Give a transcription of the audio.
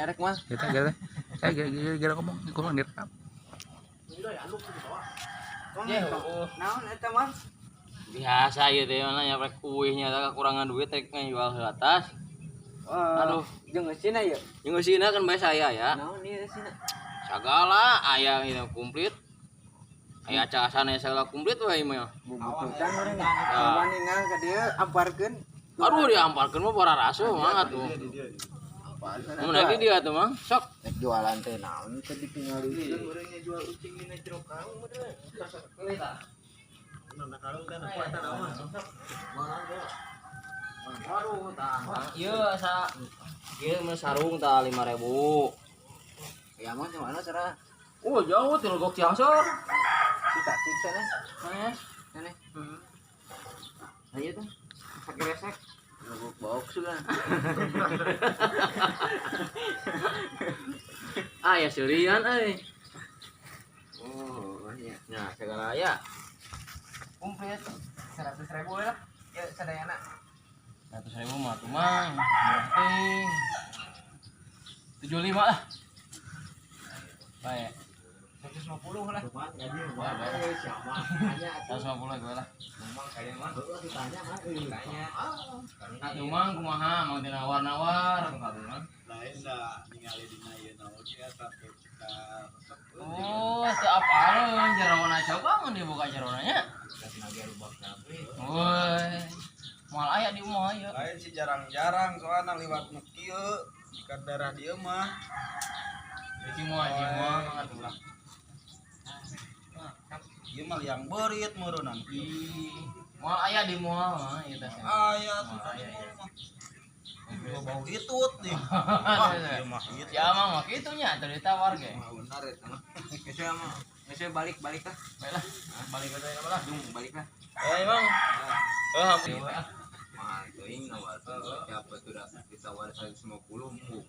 erek mah. Kita gara ngomong direkam. Naon eta mah? Biasa ieu teh mana nya rek kuihnya teh kekurangan duit rek ngejual ke atas. Aduh, jeung eusina ieu. jeung eusina kan bae saya ya. Naon ieu eusina? Sagala aya ini komplit. Aya acasan segala komplit we mah. Bubututan urang wani nang ka dieu amparkeun. Aduh diamparkeun mah para raso mah atuh. Mun lagi dia tuh mah sok Nek jualan teh naon teh ditingalikeun urang nya jual ucing dina jero karung mah teh. Karung teh kuat naon. Aduh tah. Ieu sa ieu mah sarung tah 5.000. Ya mah di mana cara? Jauh ti Logok Ciangsor. Si Tasik sana. Mana? Sana. Ayo tuh. Sakit resek. Logok box juga. Ya seulian euy. Oh, iya. Nah, segala aya. Komplit 100.000 lah. Ya sadayana. 100.000 mah tuh mang. Murah ting. 75 lah. Baik. 150 lah. Siapa? 150 gue lah. Memang kayak mah ditanya mah Tanya. Atuh mang kumaha mang teu nawar-nawar atuh mah. lain dah ningali dina ieu naon ya tapi kita Oh, teu apaleun jeroana coba mun dibuka jeroana nya. tenaga rubak nabi. Woi. Moal aya di moal aya. Lain sih jarang-jarang soalnya liwat kieu di daerah dieu mah. Di moal atuh lah. Ieu mah liang beurit meureun nanti. Moal aya di moal mah ieu teh. Aya tuh mah. Bau hitut nih. Wah, ieu mah hitut. Ya mah mah kitu nya teu ditawar ge. Benar eta mah. Geus mah. Geus balik lah. Baiklah, balik ke sana lah. Balik lah. Emang. Mah teuing nawar siapa sudah ditawar 150 mu.